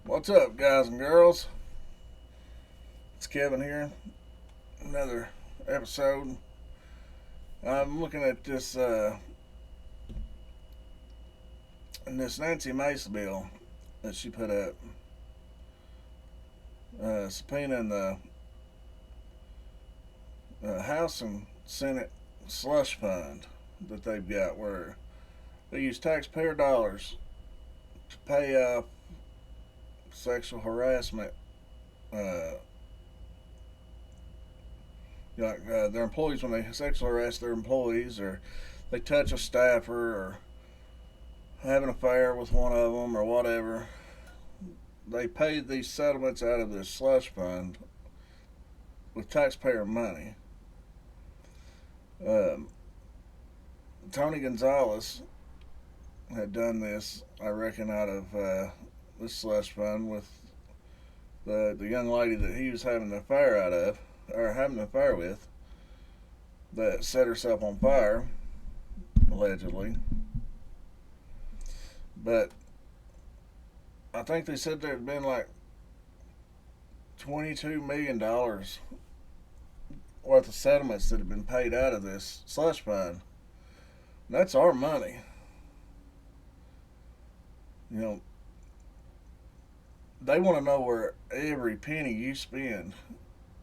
What's up, guys and girls? It's Kevin here. Another episode. I'm looking at this Nancy Mace bill that she put up, subpoenaing the House and Senate slush fund that they've got, where they use taxpayer dollars to pay off sexual harassment. Their employees, when they sexually harass their employees, or they touch a staffer, or have an affair with one of them, or whatever, they paid these settlements out of this slush fund with taxpayer money. Tony Gonzalez had done this, I reckon, out of this slush fund with the young lady that he was having an affair out of, or having an affair with, that set herself on fire, allegedly. But I think they said there had been like $22 million worth of settlements that had been paid out of this slush fund. And that's our money. You know, they want to know where every penny you spend,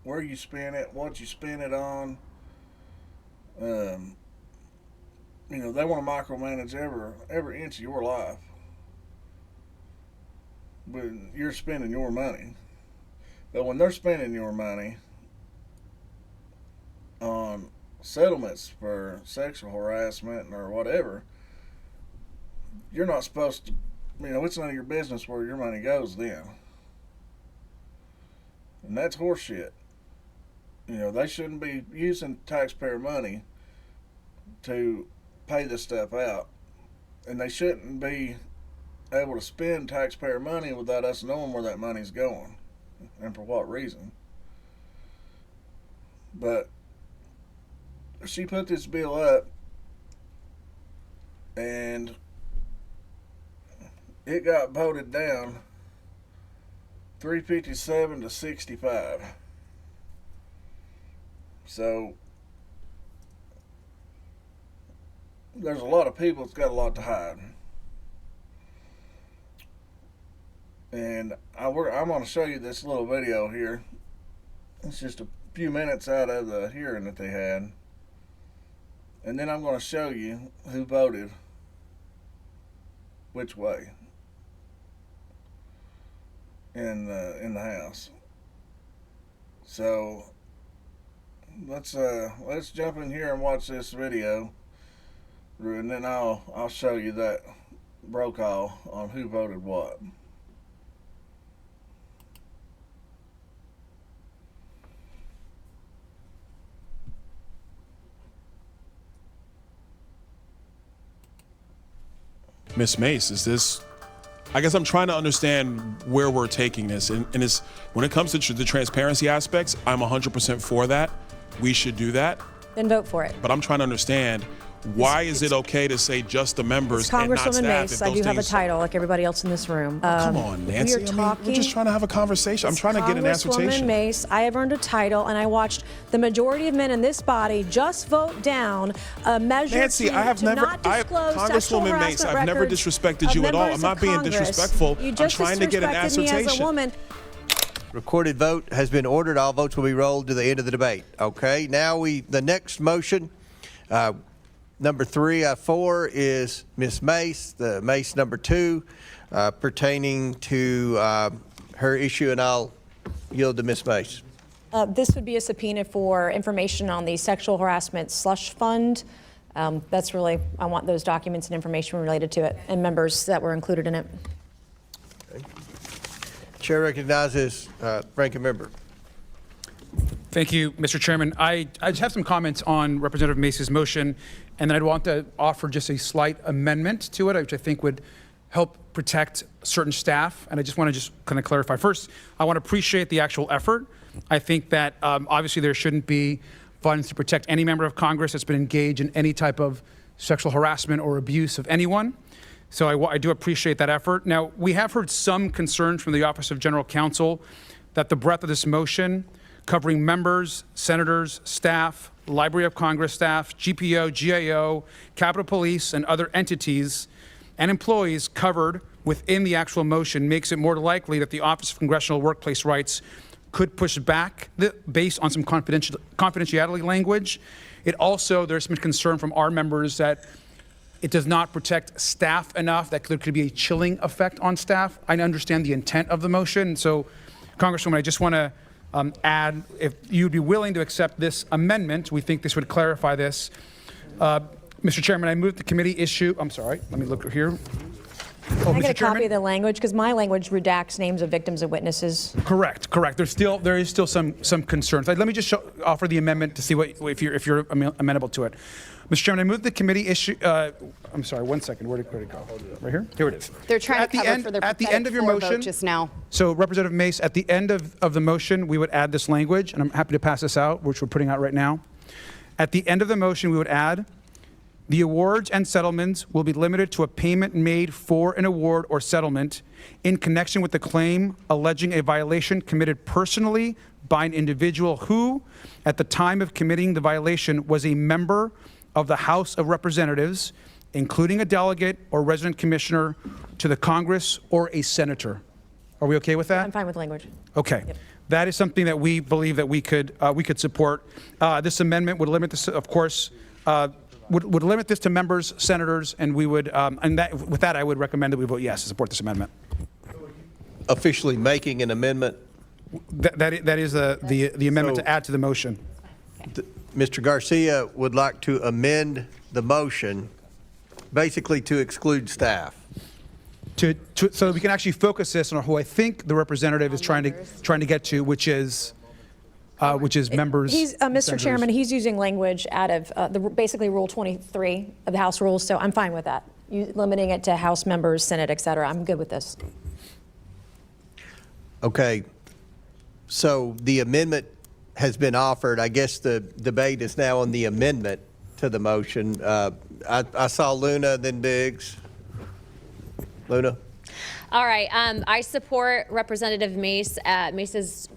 where you spend it, what you spend it on. They want to micromanage every inch of your life. But you're spending your money. But when they're spending your money on settlements for sexual harassment or whatever, you're not supposed to, it's none of your business where your money goes then. And that's horseshit. They shouldn't be using taxpayer money to pay this stuff out. And they shouldn't be able to spend taxpayer money without us knowing where that money's going and for what reason. But she put this bill up, and it got voted down 357 to 65. So there's a lot of people that's got a lot to hide. And I'm going to show you this little video here. It's just a few minutes out of the hearing that they had. And then I'm going to show you who voted which way in the House. So let's jump in here and watch this video, and then I'll show you that roll call on who voted what. Miss Mace, I guess I'm trying to understand where we're taking this. And it's, when it comes to the transparency aspects, I'm 100% for that. We should do that. Then vote for it. But I'm trying to understand, why is it okay to say just the members and not Congresswoman staff? Mace, I do have a title like everybody else in this room. Come on, Nancy. We're just trying to have a conversation. I'm trying to get an assertion. Congresswoman Mace, I have earned a title, and I watched the majority of men in this body just vote down a measure Nancy, to not disclose sexual Congresswoman Mace, harassment I've never records disrespected of you at all. members I'm not of being Congress. disrespectful. You I'm just trying to get an disrespected me as a assertion. woman. Recorded vote has been ordered. All votes will be rolled to the end of the debate. Okay, now the next motion, number 3 out of 4, is Ms. Mace, the Mace number 2, pertaining to her issue, and I'll yield to Ms. Mace. This would be a subpoena for information on the sexual harassment slush fund. That's really, I want those documents and information related to it and members that were included in it. Okay. Chair recognizes ranking member. Thank you, Mr. Chairman. I just have some comments on Representative Mace's motion, and then I'd want to offer just a slight amendment to it, which I think would help protect certain staff. And I just want to kind of clarify. First, I want to appreciate the actual effort. I think that obviously there shouldn't be funds to protect any member of Congress that's been engaged in any type of sexual harassment or abuse of anyone. So I do appreciate that effort. Now, we have heard some concerns from the Office of General Counsel that the breadth of this motion, covering members, senators, staff, Library of Congress staff, GPO, GAO, Capitol Police, and other entities and employees covered within the actual motion, makes it more likely that the Office of Congressional Workplace Rights could push back based on some confidentiality language. It also, there's some concern from our members that it does not protect staff enough, that there could be a chilling effect on staff. I understand the intent of the motion. So, Congresswoman, I just want to add, if you'd be willing to accept this amendment, we think this would clarify this. Mr. Chairman, I move the committee issue, I'm sorry, let me look here. Can I get a copy of the language? Because my language redacts names of victims and witnesses. Correct. There is still some concerns. Let me just offer the amendment to see if you're amenable to it. Mr. Chairman, I move the committee issue. I'm sorry. 1 second. Where did it go? Right here. Here it is. They're trying to cover for their at the end of your floor motion vote just now. So, Representative Mace, at the end of the motion, we would add this language, and I'm happy to pass this out, which we're putting out right now. At the end of the motion, we would add, the awards and settlements will be limited to a payment made for an award or settlement in connection with the claim alleging a violation committed personally by an individual who, at the time of committing the violation, was a member of the House of Representatives, including a delegate or resident commissioner to the Congress or a senator. Are we okay with that? I'm fine with language. Okay. Yep. That is something that we believe that we could support. This amendment would limit this, of course, would limit this to members, senators, and we would, with that, I would recommend that we vote yes to support this amendment. Officially making an amendment. That is the amendment to add to the motion. Mr. Garcia would like to amend the motion, basically to exclude staff. So we can actually focus this on who I think the representative is trying to get to, which is members. He's Mr. Chairman. He's using language out of basically Rule 23 of the House rules. So I'm fine with that. Limiting it to House members, Senate, et cetera. I'm good with this. Okay. So the amendment has been offered. I guess the debate is now on the amendment to the motion. I saw Luna, then Biggs. Luna? All right. I support Representative Mace's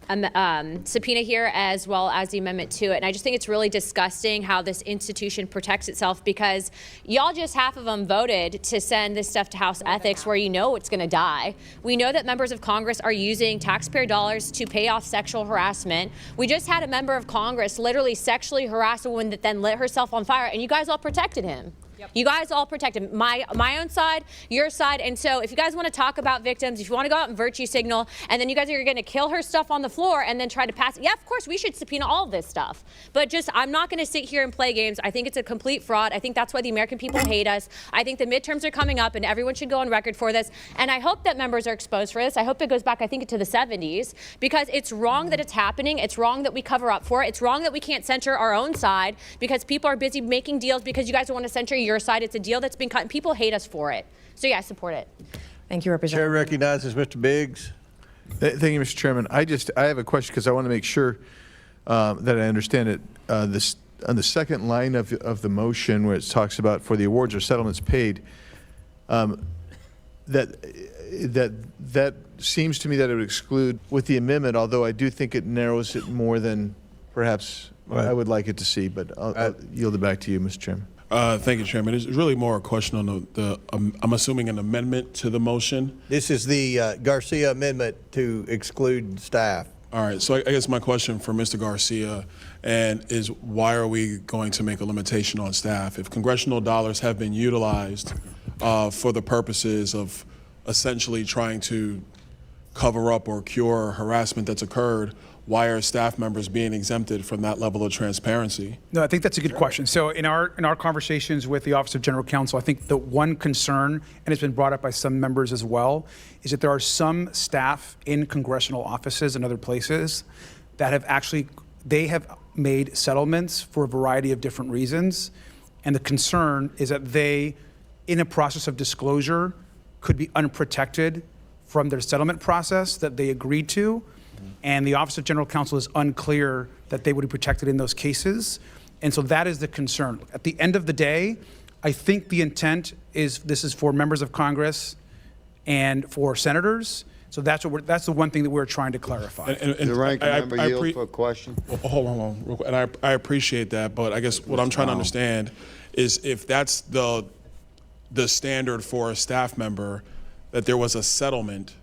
subpoena here, as well as the amendment to it. And I just think it's really disgusting how this institution protects itself, because y'all just half of them voted to send this stuff to House Ethics, where you know it's going to die. We know that members of Congress are using taxpayer dollars to pay off sexual harassment. We just had a member of Congress literally sexually harass a woman that then lit herself on fire, and you guys all protected him. You guys all protected my own side, your side. And so if you guys want to talk about victims, if you want to go out and virtue signal, and then you guys are going to kill her stuff on the floor and then try to pass it, yeah, of course, we should subpoena all of this stuff. But just, I'm not going to sit here and play games. I think it's a complete fraud. I think that's why the American people hate us. I think the midterms are coming up, and everyone should go on record for this. And I hope that members are exposed for this. I hope it goes back, I think, to the 70s, because it's wrong that it's happening. It's wrong that we cover up for it. It's wrong that we can't censor our own side because people are busy making deals because you guys don't want to censor your side. It's a deal that's been cut, and people hate us for it. So yeah, I support it. Thank you, Representative. Chair recognizes Mr. Biggs. Thank you, Mr. Chairman. I have a question because I want to make sure that I understand it. On the second line of the motion, where it talks about for the awards or settlements paid, that seems to me that it would exclude with the amendment, although I do think it narrows it more than perhaps I would like it to see. But I'll yield it back to you, Mr. Chairman. Thank you, Chairman. It's really more a question on I'm assuming an amendment to the motion. This is the Garcia amendment to exclude staff. All right, so I guess my question for Mr. Garcia is why are we going to make a limitation on staff? If congressional dollars have been utilized for the purposes of essentially trying to cover up or cure harassment that's occurred, why are staff members being exempted from that level of transparency? No, I think that's a good question. So in our conversations with the Office of General Counsel, I think the one concern, and it's been brought up by some members as well, is that there are some staff in congressional offices and other places that they have made settlements for a variety of different reasons. And the concern is that they, in a process of disclosure, could be unprotected from their settlement process that they agreed to. And the Office of General Counsel is unclear that they would be protected in those cases. And so that is the concern. At the end of the day, I think the intent is this is for members of Congress and for senators. So that's that's the one thing that we're trying to clarify. The ranking member yield for a question. Hold on, real quick. And I appreciate that, but I guess what I'm trying to understand is if that's the standard for a staff member, that there was a settlement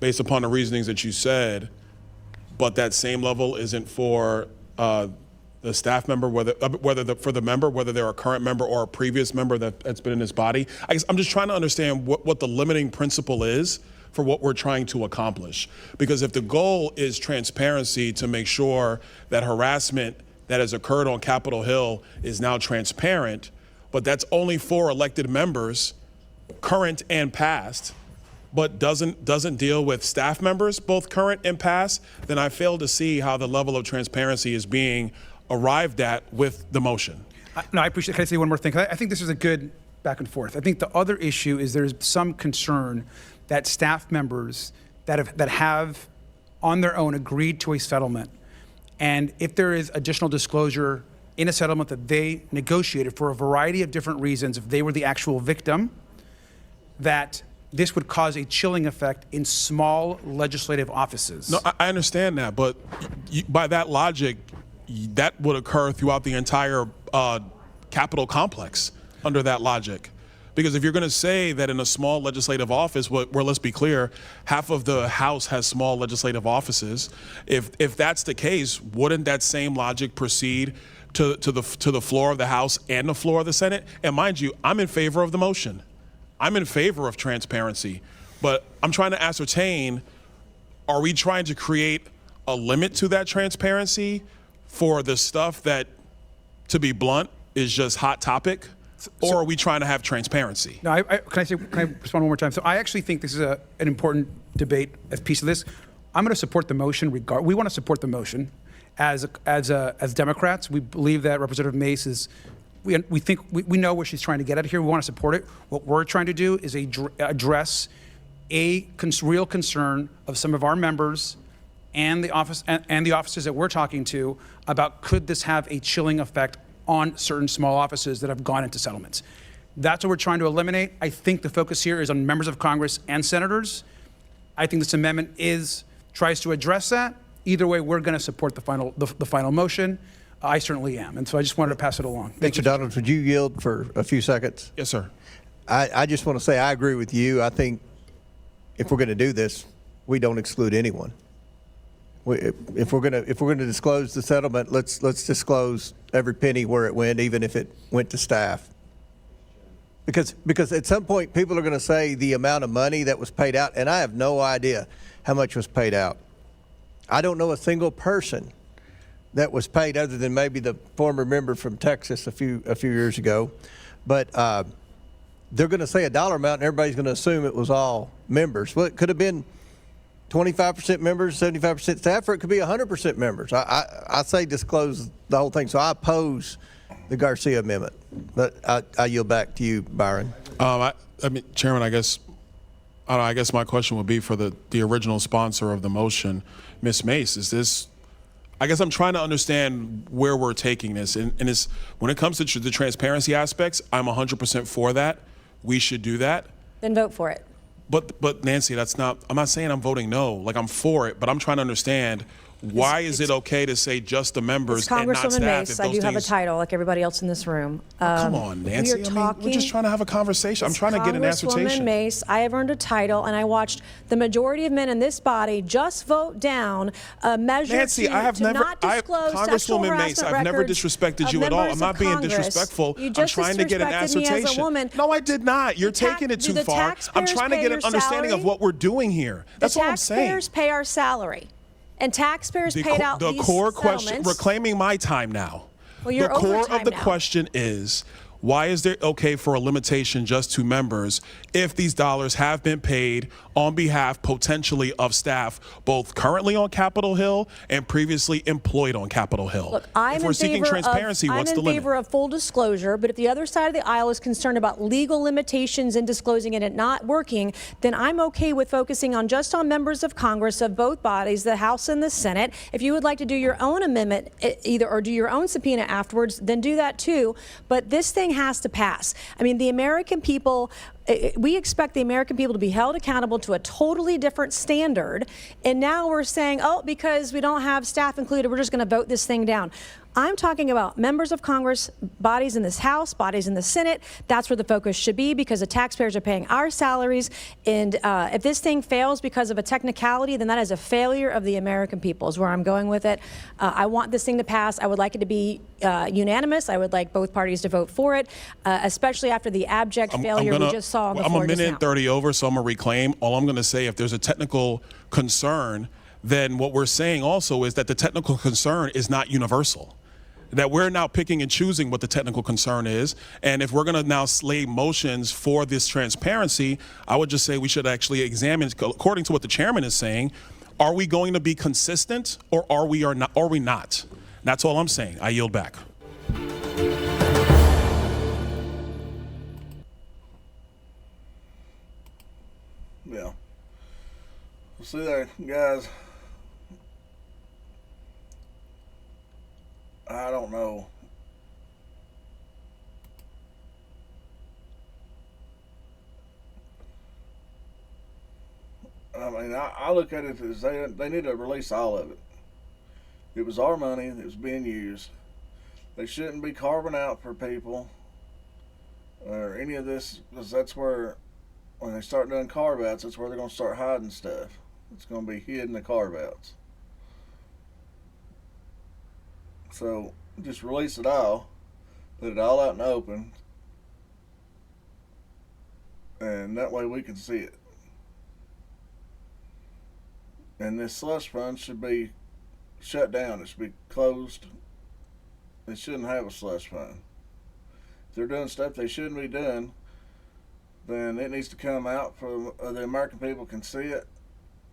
based upon the reasonings that you said, but that same level isn't for the staff member, whether for the member, whether they're a current member or a previous member that's been in this body. I guess I'm just trying to understand what the limiting principle is for what we're trying to accomplish. Because if the goal is transparency to make sure that harassment that has occurred on Capitol Hill is now transparent, but that's only for elected members, current and past, but doesn't deal with staff members, both current and past, then I fail to see how the level of transparency is being arrived at with the motion. No, I appreciate. Can I say one more thing? I think this is a good back and forth. I think the other issue is there's some concern that staff members that have on their own agreed to a settlement, and if there is additional disclosure in a settlement that they negotiated for a variety of different reasons, if they were the actual victim, that this would cause a chilling effect in small legislative offices. No, I understand that, but by that logic, that would occur throughout the entire Capitol complex under that logic. Because if you're going to say that in a small legislative office, where let's be clear, half of the House has small legislative offices, if that's the case, wouldn't that same logic proceed to the floor of the House and the floor of the Senate? And mind you, I'm in favor of the motion. I'm in favor of transparency, but I'm trying to ascertain, are we trying to create a limit to that transparency for the stuff that, to be blunt, is just hot topic? Or are we trying to have transparency? No, can I respond one more time? So I actually think this is an important debate as piece of this. I'm going to support the motion. We want to support the motion as Democrats. We believe that Representative Mace is. We know where she's trying to get at here. We want to support it. What we're trying to do is address a real concern of some of our members and the offices that we're talking to about, could this have a chilling effect on certain small offices that have gone into settlements. That's what we're trying to eliminate. I think the focus here is on members of Congress and senators. I think this amendment tries to address that. Either way, we're going to support the final motion. I certainly am, and so I just wanted to pass it along. Mr. Donalds, would you yield for a few seconds? Yes, sir. I just want to say I agree with you. I think if we're going to do this, we don't exclude anyone. If we're going to disclose the settlement, let's disclose every penny where it went, even if it went to staff. Because at some point people are going to say the amount of money that was paid out, and I have no idea how much was paid out. I don't know a single person that was paid other than maybe the former member from Texas a few years ago, but they're going to say a dollar amount, and everybody's going to assume it was all members. Well, it could have been 25% members, 75% staff, or it could be 100% members. I say disclose the whole thing. So I oppose the Garcia amendment. But I yield back to you, Byron. I mean, Chairman, I guess my question would be for the original sponsor of the motion, Ms. Mace. Is this? I guess I'm trying to understand where we're taking this, and it's, when it comes to the transparency aspects, I'm 100% for that. We should do that. Then vote for it. But Nancy, that's not. I'm not saying I'm voting no. Like, I'm for it, but I'm trying to understand, why is it okay to say just the members and not Congresswoman staff? Mace, I do have a title like everybody else in this room. Come on, Nancy. We're just trying to have a conversation. I'm trying to get an assertion. Congresswoman Mace, I have earned a title, and I watched the majority of men in this body just vote down a measure Nancy, to I have never, not disclose sexual Congresswoman Mace, harassment I've never records disrespected of you at all. I'm members not of being Congress. disrespectful. You I'm just trying to get an disrespected me as a assertion. woman. No, I did not. You're taking it too far. I'm trying to get an understanding of what we're doing here. That's all I'm saying. The taxpayers pay our salary. And taxpayers paid out the these core settlements. question, reclaiming my time now. Well, you're the core overtime of the now. question is, why is there okay for a limitation just to members if these dollars have been paid on behalf potentially of staff both currently on Capitol Hill and previously employed on Capitol Hill? Look, I'm if we're in seeking favor transparency, of, what's I'm the in limit? favor of full disclosure, but if the other side of the aisle is concerned about legal limitations in disclosing it and not working, then I'm okay with focusing on just on members of Congress of both bodies, the House and the Senate. If you would like to do your own amendment either or do your own subpoena afterwards, then do that too. But this thing has to pass. I mean, the American people, we expect the American people to be held accountable to a totally different standard. And now we're saying, oh, because we don't have staff included, we're just going to vote this thing down. I'm talking about members of Congress, bodies in this House, bodies in the Senate. That's where the focus should be because the taxpayers are paying our salaries. And if this thing fails because of a technicality, then that is a failure of the American people is where I'm going with it. I want this thing to pass. I would like it to be unanimous. I would like both parties to vote for it, especially after the abject failure we just saw on the floor I'm a just minute now. and 30 over, so I'm going to reclaim. All I'm going to say, if there's a technical concern, then what we're saying also is that the technical concern is not universal. That we're now picking and choosing what the technical concern is. And if we're going to now slay motions for this transparency, I would just say we should actually examine, according to what the chairman is saying, are we going to be consistent or are we not? That's all I'm saying. I yield back. Yeah. See there, guys. I don't know. I mean, I look at it as they need to release all of it. It was our money that was being used. They shouldn't be carving out for people or any of this, because that's where, when they start doing carve outs, that's where they're going to start hiding stuff. It's going to be hidden the carve outs. So just release it all, put it all out in the open, and that way we can see it. And this slush fund should be shut down. It should be closed. They shouldn't have a slush fund. If they're doing stuff they shouldn't be doing, then it needs to come out for the American people can see it.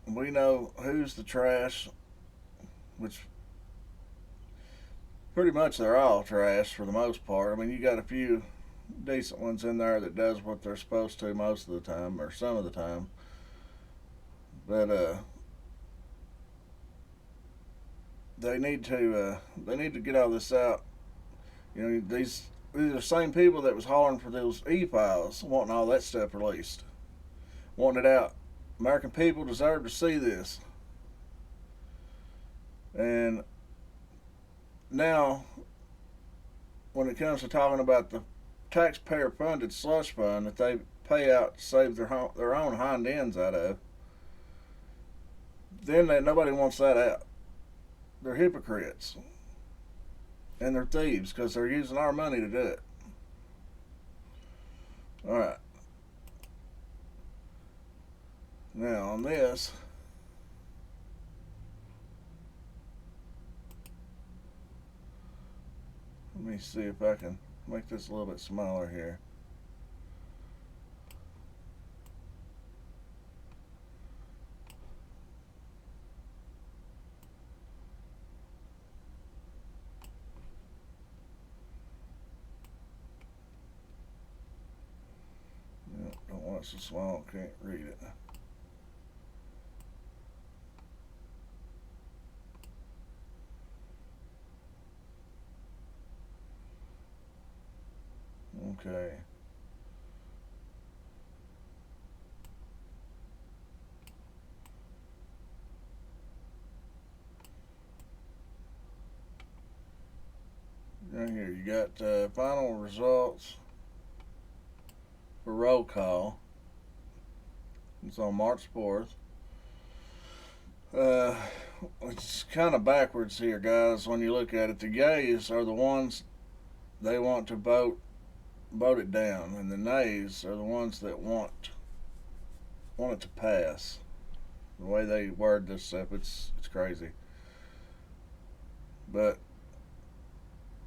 We know who's the trash, which pretty much they're all trash for the most part. I mean, you got a few decent ones in there that does what they're supposed to most of the time, or some of the time. But they need to get all this out. You know, these are the same people that was hollering for those e-files, wanting all that stuff released, wanting it out. American people deserve to see this. And now, when it comes to talking about the taxpayer-funded slush fund that they pay out to save their own hind ends out of, then nobody wants that out. They're hypocrites. And they're thieves because they're using our money to do it. All right. Now on this, let me see if I can make this a little bit smaller here. Don't want it so small, can't read it. Okay. Right here, you got final results for roll call. It's on March 4th. It's kind of backwards here, guys, when you look at it. The yays are the ones they want to vote it down, and the nays are the ones that want it to pass. The way they word this stuff, it's crazy. But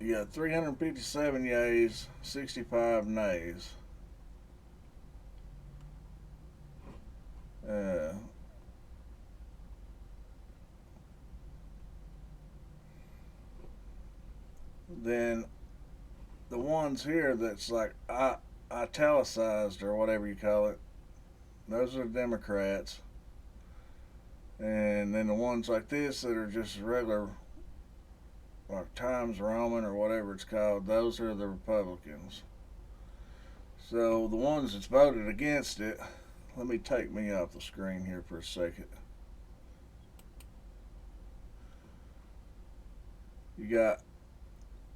You got 357 yays, 65 nays. Then the ones here that's like italicized or whatever you call it, those are Democrats. And then the ones like this that are just regular, like Times Roman or whatever it's called, those are the Republicans. So the ones that's voted against it, let me take me off the screen here for a second. You got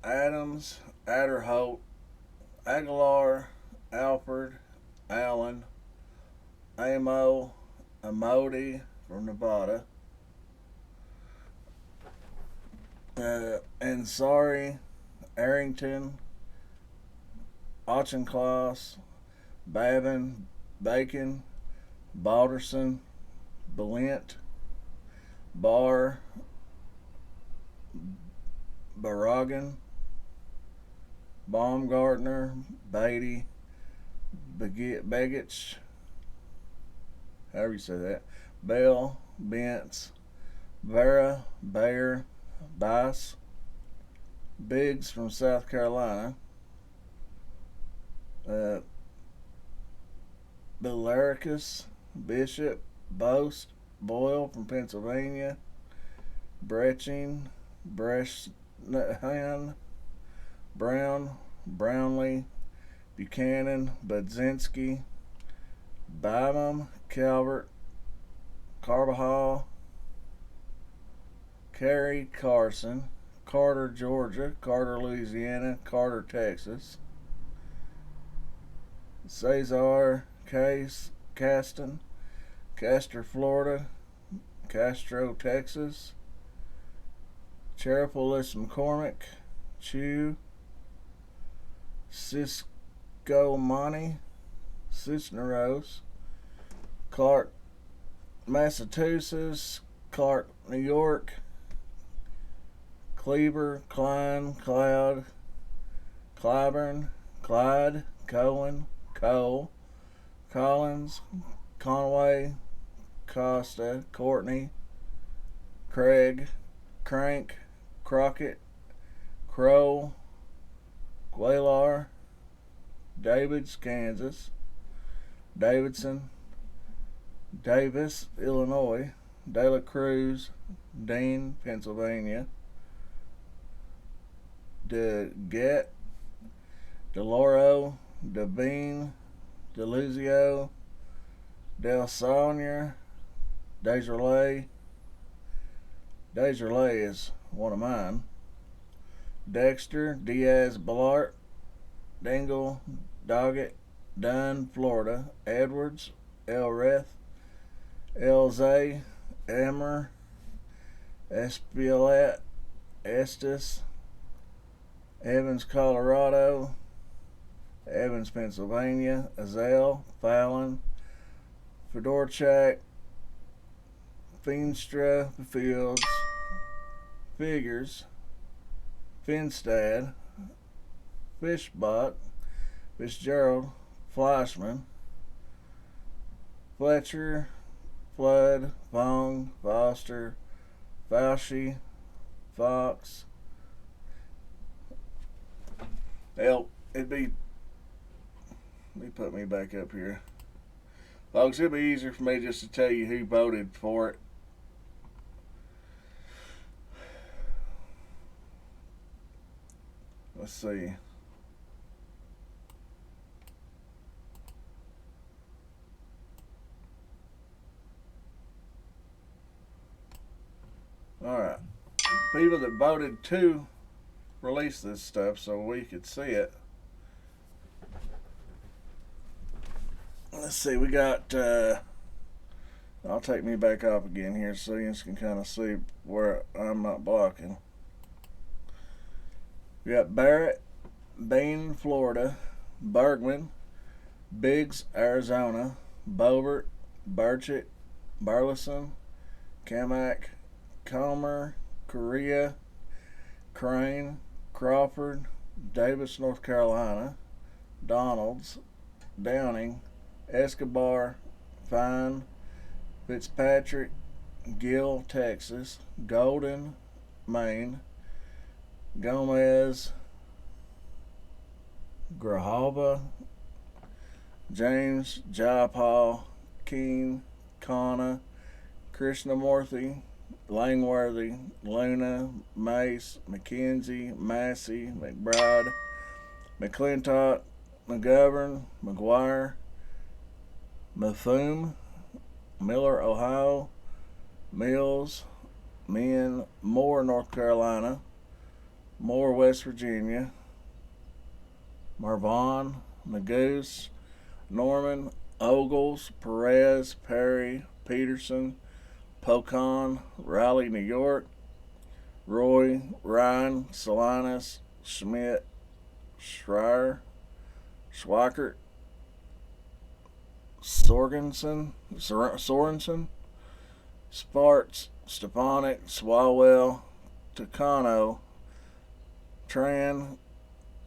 Adams, Adderholt, Aguilar, Alford, Allen, Amo, Amodi from Nevada, Ansari, Arrington, Auchincloss, Babin, Bacon, Balderson, Balint, Barr, Barragan, Baumgartner, Beatty, Begich, however you say that, Bell, Bentz, Vera, Bayer, Bice, Biggs from South Carolina, Bilaricus, Bishop, Boast, Boyle from Pennsylvania, Bretching, Breshnahan, Brown, Brownlee, Buchanan, Budzinski, Bynum, Calvert, Carbajal, Carey, Carson, Carter, Georgia, Carter, Louisiana, Carter, Texas, Cesar, Case, Caston, Castor, Florida, Castro, Texas, Cheropolis, McCormick, Chew, Cisco, Monty, Cisneros, Clark, Massachusetts, Clark, New York, Cleaver, Klein, Cloud, Clyburn, Clyde, Cohen, Cole, Collins, Conway, Costa, Courtney, Craig, Crank, Crockett, Crow, Gualar, Davids, Kansas, Davidson, Davis, Illinois, De La Cruz, Dean, Pennsylvania, DeGette, DeLauro, Devine, Deluzio, Del Saunier, Desjardins. Desjardins is one of mine. Dexter, Diaz, Ballart, Dingle, Doggett, Dunn, Florida, Edwards, Elreth, Elzay, Emmer, Espiolet, Estes, Evans, Colorado, Evans, Pennsylvania, Azale, Fallon, Fedorchak, Feenstra, Fields, Figures, Finstad, Fishbach, Fitzgerald, Fleischman, Fletcher, Flood, Vaughn, Foster, Fauci, Fox. Hell, it'd be, let me put me back up here. Folks, it'd be easier for me just to tell you who voted for it. Let's see. Alright. People that voted to release this stuff so we could see it. Let's see, we got, I'll take me back up again here so you can kind of see where I'm not blocking. We got Barrett, Bain, Florida, Bergman, Biggs, Arizona, Bovert, Burchett, Burleson, Kamak, Comer, Korea, Crane, Crawford, Davis, North Carolina, Donalds, Downing, Escobar, Fine, Fitzpatrick, Gill, Texas, Golden, Maine, Gomez, Grijalva, James, Jayapal, Keene, Kana, Krishnamurthy, Langworthy, Luna, Mace, McKenzie, Massey, McBride, McClintock, McGovern, McGuire, Methune, Miller, Ohio, Mills, Men, Moore, North Carolina, Moore, West Virginia, Marvon, Magoose, Norman, Ogles, Perez, Perry, Peterson, Pocon, Raleigh, New York, Roy, Ryan, Salinas, Schmidt, Schreier, Schweikert, Sorensen, Sparts, Stepanek, Swalwell, Takano, Tran,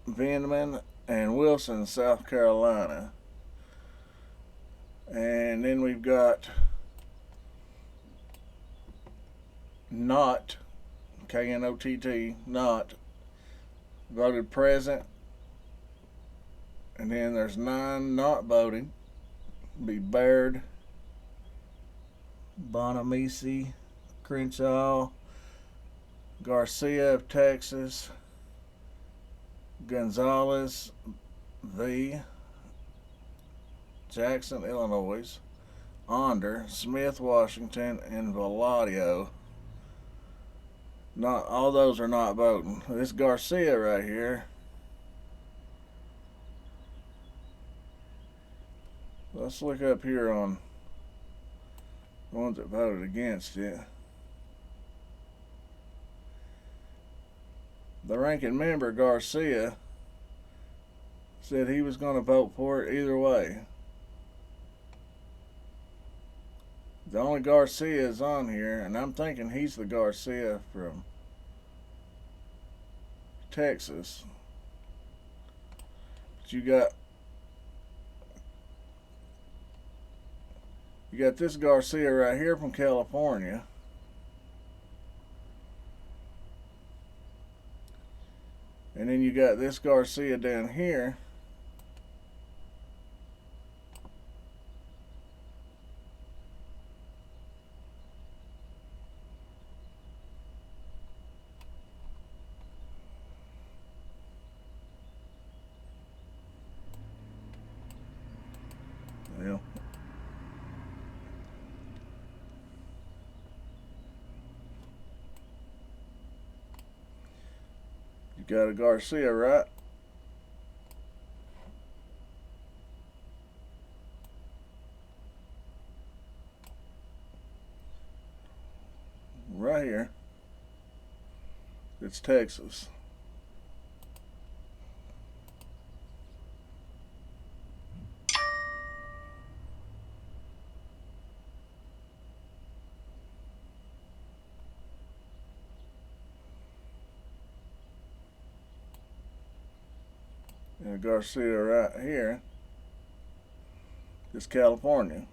Vindman, and Wilson, South Carolina. And then we've got Knott, Knott, Knott, voted present. And then there's 9 not voting. Be Baird, Bonamisi, Crenshaw, Garcia of Texas, Gonzalez V, Jackson, Illinois, Onder, Smith, Washington, and Valadio. Not all those are not voting. This Garcia right here, let's look up here on the ones that voted against it. The ranking member, Garcia, said he was going to vote for it either way. The only Garcia is on here, and I'm thinking he's the Garcia from Texas. But you got this Garcia right here from California. And then you got this Garcia down here. Well, you got a Garcia, right? Right here. It's Texas. And Garcia right here is California.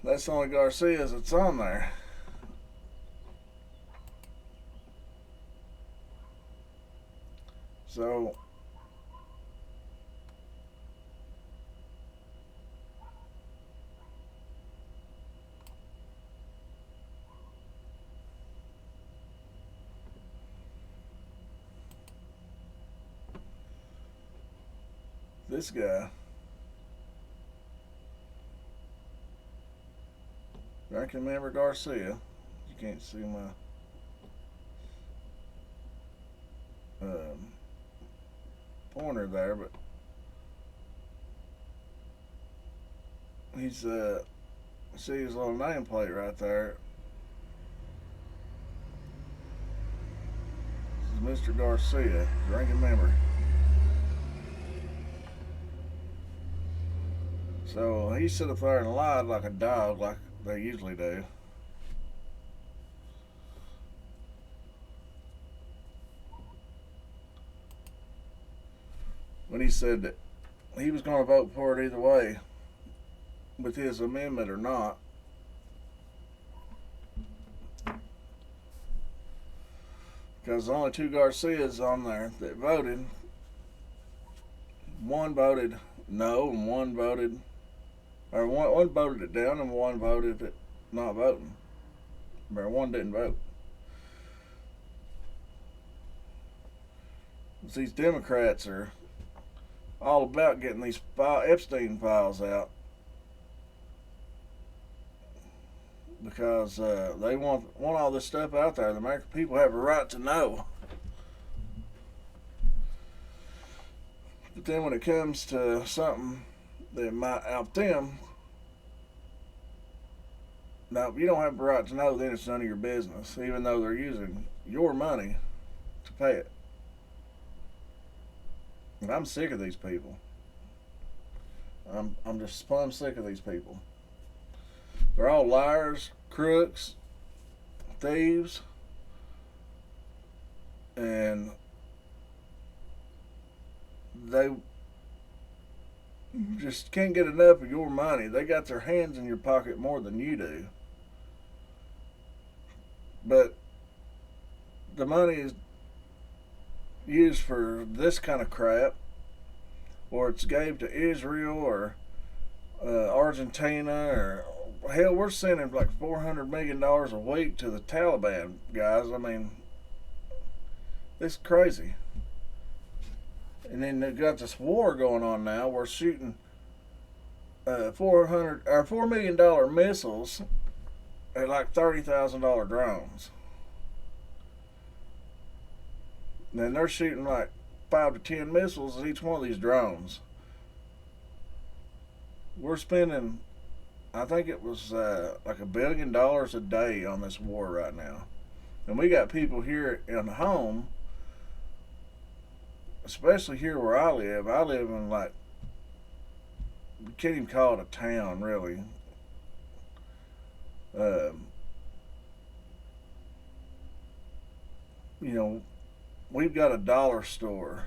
That's the only Garcias that's on there. So this guy, I can remember Garcia. You can't see my pointer there, but he's see his little nameplate right there. This is Mr. Garcia, ranking member. So he stood up there and lied like a dog, like they usually do. When he said that he was going to vote for it either way, with his amendment or not. Because the only two Garcias on there that voted, one voted no and one voted it down and one voted it not voting. But one didn't vote. These Democrats are all about getting these Epstein files out because they want all this stuff out there. The American people have a right to know. But then when it comes to something that might out them, now if you don't have the right to know, then it's none of your business, even though they're using your money to pay it. And I'm sick of these people. I'm just plumb sick of these people. They're all liars, crooks, thieves, and they just can't get enough of your money. They got their hands in your pocket more than you do. But the money is used for this kind of crap, or it's gave to Israel or Argentina, or hell, we're sending like $400 million a week to the Taliban guys. I mean, it's crazy. And then they've got this war going on now. We're shooting $4 million missiles at like $30,000 drones. And they're shooting like 5 to 10 missiles at each one of these drones. We're spending, I think it was like $1 billion a day on this war right now. And we got people here in home, especially here where I live. I live in like, you can't even call it a town really. You know, we've got a dollar store,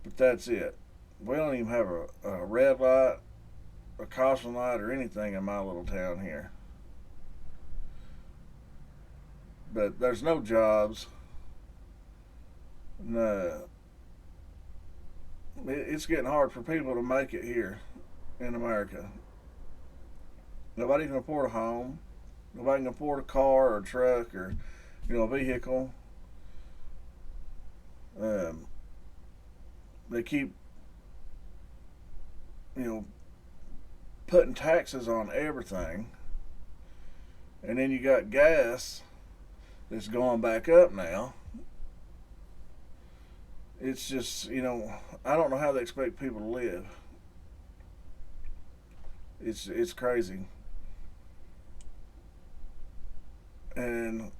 but that's it. We don't even have a red light, a caution light, or anything in my little town here. But there's no jobs. No, it's getting hard for people to make it here in America. Nobody can afford a home. Nobody can afford a car or a truck or, a vehicle. They keep, putting taxes on everything. And then you got gas that's going back up now. It's just, I don't know how they expect people to live. It's crazy. And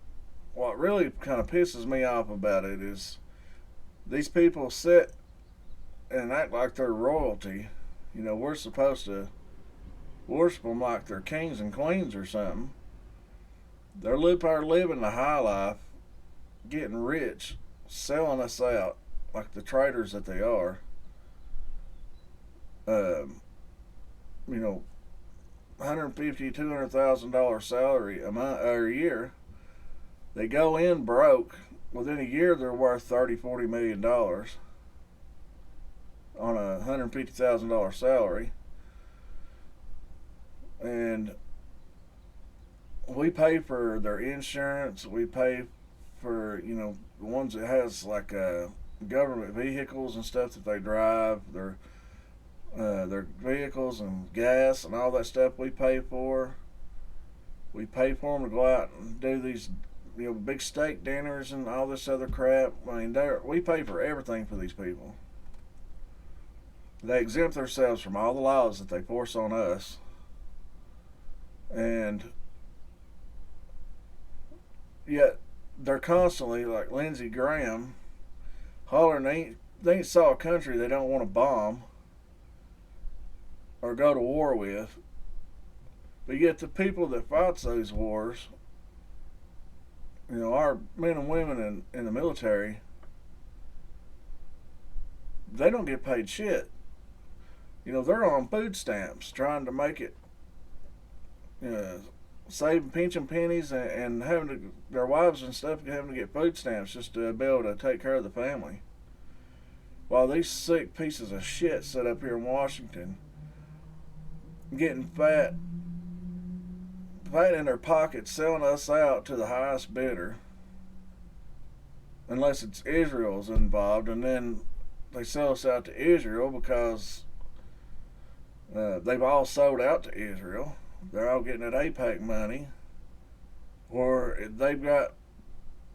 what really kind of pisses me off about it is these people sit and act like they're royalty. We're supposed to worship them like they're kings and queens or something. They're living the high life, getting rich, selling us out like the traitors that they are. $150,000, $200,000 salary a month or a year. They go in broke. Within a year, they're worth $30-40 million on a $150,000 salary, and we pay for their insurance. We pay for the ones that has like government vehicles and stuff that they drive. Their vehicles and gas and all that stuff we pay for. We pay for them to go out and do these big steak dinners and all this other crap. I mean, we pay for everything for these people. They exempt themselves from all the laws that they force on us. And yet they're constantly, like Lindsey Graham, hollering they ain't saw a country they don't want to bomb. or go to war with. But yet the people that fights those wars, our men and women in the military, they don't get paid shit. They're on food stamps trying to make it, saving pinching pennies and having to, their wives and stuff having to get food stamps just to be able to take care of the family. While these sick pieces of shit sit up here in Washington getting fat in their pockets, selling us out to the highest bidder, unless it's Israel's involved, and then they sell us out to Israel because they've all sold out to Israel. They're all getting that AIPAC money, or they've got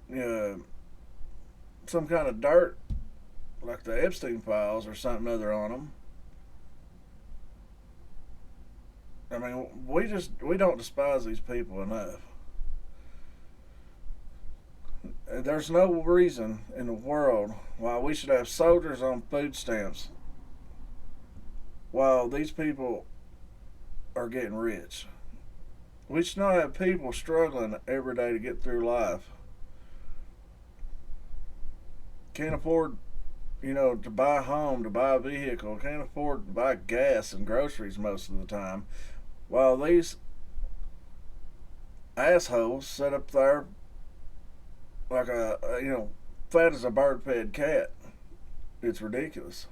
some kind of dirt like the Epstein files or something other on them. I mean, we don't despise these people enough. There's no reason in the world why we should have soldiers on food stamps while these people are getting rich. We should not have people struggling every day to get through life. Can't afford, to buy a home, to buy a vehicle, can't afford to buy gas and groceries most of the time. While these assholes sit up there like fat as a bird-fed cat. It's ridiculous.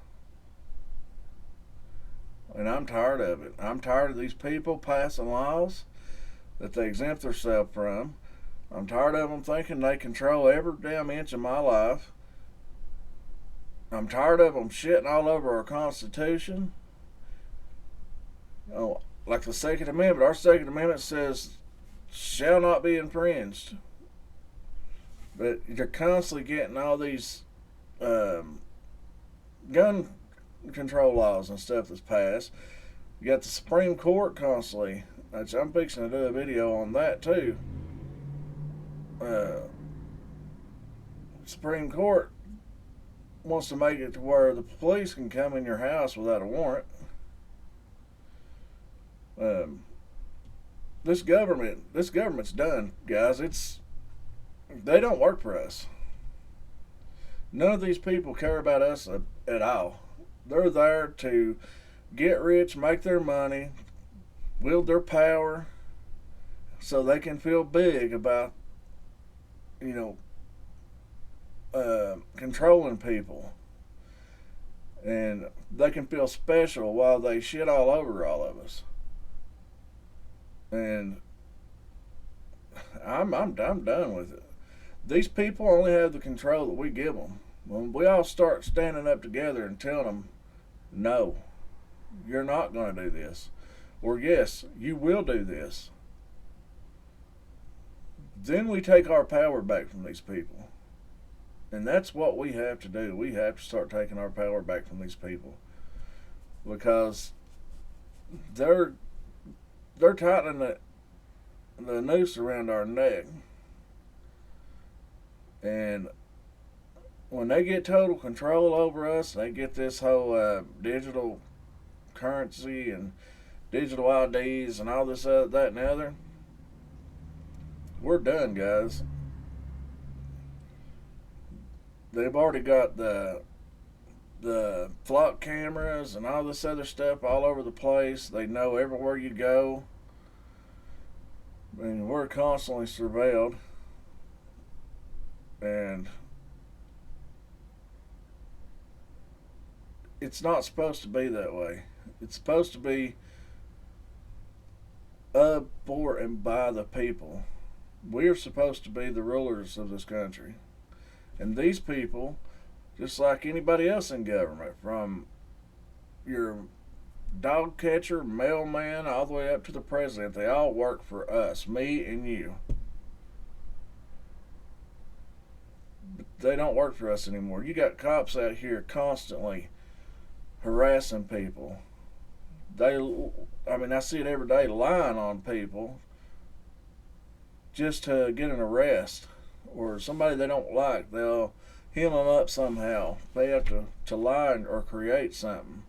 And I'm tired of it. I'm tired of these people passing laws that they exempt themselves from. I'm tired of them thinking they control every damn inch of my life. I'm tired of them shitting all over our Constitution. Like the Second Amendment. Our Second Amendment says, shall not be infringed. But you're constantly getting all these gun control laws and stuff that's passed. You got the Supreme Court constantly, which I'm fixing to do a video on that too. Supreme Court wants to make it to where the police can come in your house without a warrant. This government's done, guys. They don't work for us. None of these people care about us at all. They're there to get rich, make their money, wield their power, so they can feel big about, controlling people. And they can feel special while they shit all over all of us. And I'm done with it. These people only have the control that we give them. When we all start standing up together and telling them, no, you're not going to do this, or yes, you will do this, then we take our power back from these people. And that's what we have to do. We have to start taking our power back from these people, because they're tightening the noose around our neck. And when they get total control over us, they get this whole digital currency and digital IDs and all this, that, and the other, we're done, guys. They've already got the flock cameras and all this other stuff all over the place. They know everywhere you go. I mean, we're constantly surveilled. And it's not supposed to be that way. It's supposed to be of, for, and by the people. We're supposed to be the rulers of this country. And these people, just like anybody else in government, from your dog catcher, mailman, all the way up to the president, they all work for us, me and you. But they don't work for us anymore. You got cops out here constantly harassing people. I see it every day, lying on people just to get an arrest, or somebody they don't like. They'll hem them up somehow. They have to lie or create something.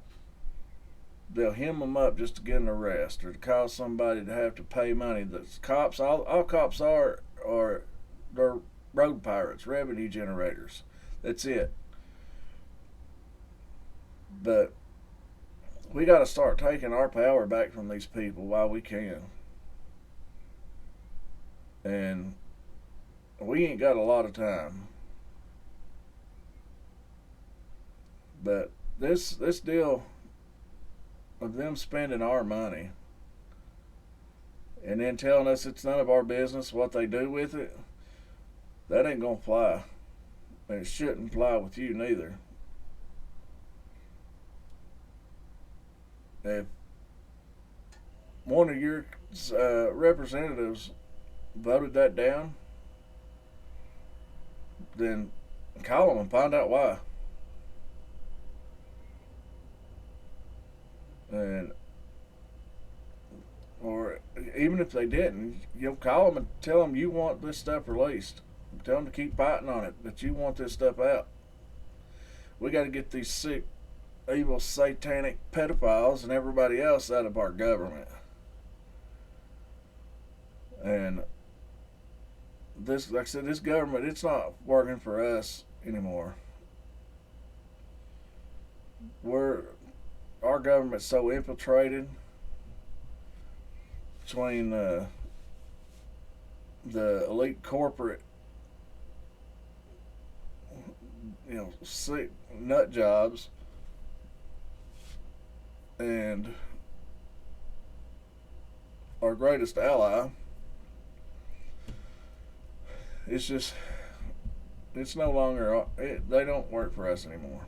they'll hem them up just to get an arrest or to cause somebody to have to pay money. The cops, all cops are they're road pirates, revenue generators. That's it. But we got to start taking our power back from these people while we can. And we ain't got a lot of time. But this deal of them spending our money and then telling us it's none of our business what they do with it, that ain't gonna fly. And it shouldn't fly with you neither. If one of your representatives voted that down, then call them and find out why. And or even if they didn't, call them and tell them you want this stuff released. Tell them to keep fighting on it, that you want this stuff out. We got to get these sick, evil, satanic pedophiles and everybody else out of our government. And this, like I said, this government, it's not working for us anymore. Our government's so infiltrated between the elite corporate, sick nut jobs and our greatest ally. It's no longer, they don't work for us anymore.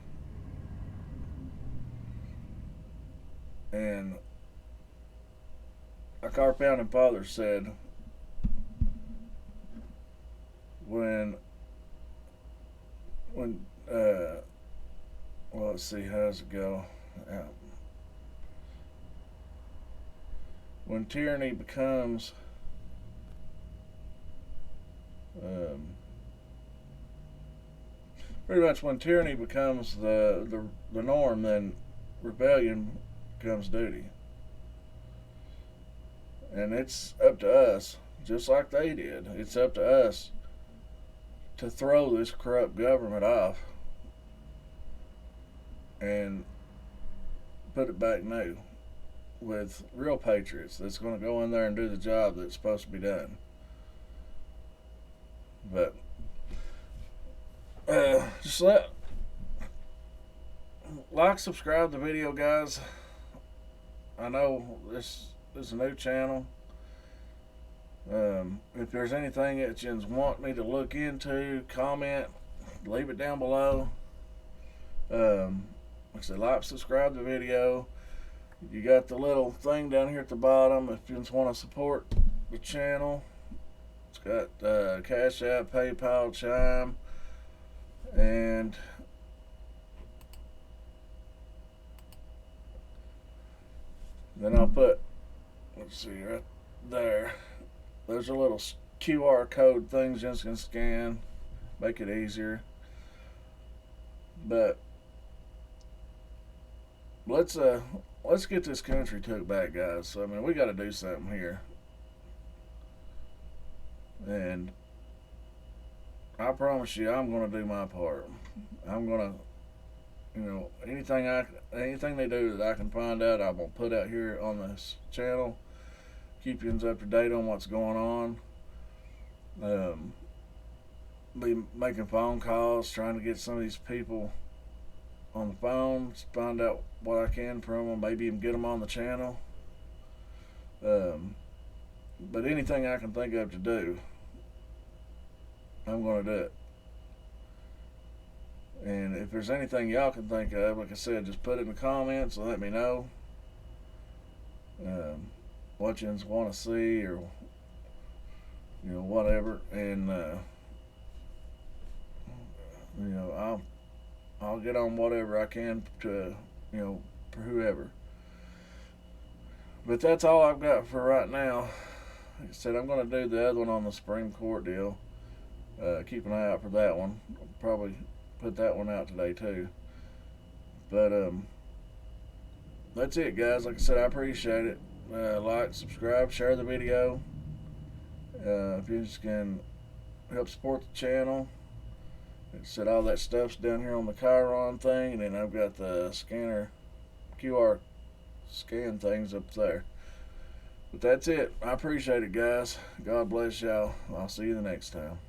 And like our founding father said, when well, let's see, how does it go? When tyranny becomes pretty much when tyranny becomes the norm, then rebellion becomes duty. And it's up to us, just like they did, it's up to us to throw this corrupt government off and put it back new with real patriots that's going to go in there and do the job that's supposed to be done. But just subscribe to the video, guys. I know this is a new channel. If there's anything that you want me to look into, comment, leave it down below. Like I said, subscribe to the video. You got the little thing down here at the bottom if you just want to support the channel. It's got Cash App, PayPal, Chime, and then I'll put, let's see, right there. There's a little QR code things you can scan, make it easier. But let's get this country took back, guys. So, I mean, we got to do something here. And I promise you, I'm going to do my part. I'm going to, anything they do that I can find out, I'm going to put out here on this channel. Keep you up to date on what's going on. Be making phone calls, trying to get some of these people on the phone, find out what I can from them, maybe even get them on the channel. But anything I can think of to do, I'm going to do it. And if there's anything y'all can think of, like I said, just put it in the comments and let me know what you want to see, or whatever. And I'll get on whatever I can to for whoever. But that's all I've got for right now. Like I said, I'm going to do the other one on the Supreme Court deal. Keep an eye out for that one. I'll probably put that one out today too. But that's it, guys. Like I said, I appreciate it. Like, subscribe, share the video. If you just can help support the channel. Like I said, all that stuff's down here on the Chiron thing, and then I've got the scanner, QR scan things up there. But that's it. I appreciate it, guys. God bless y'all. I'll see you the next time.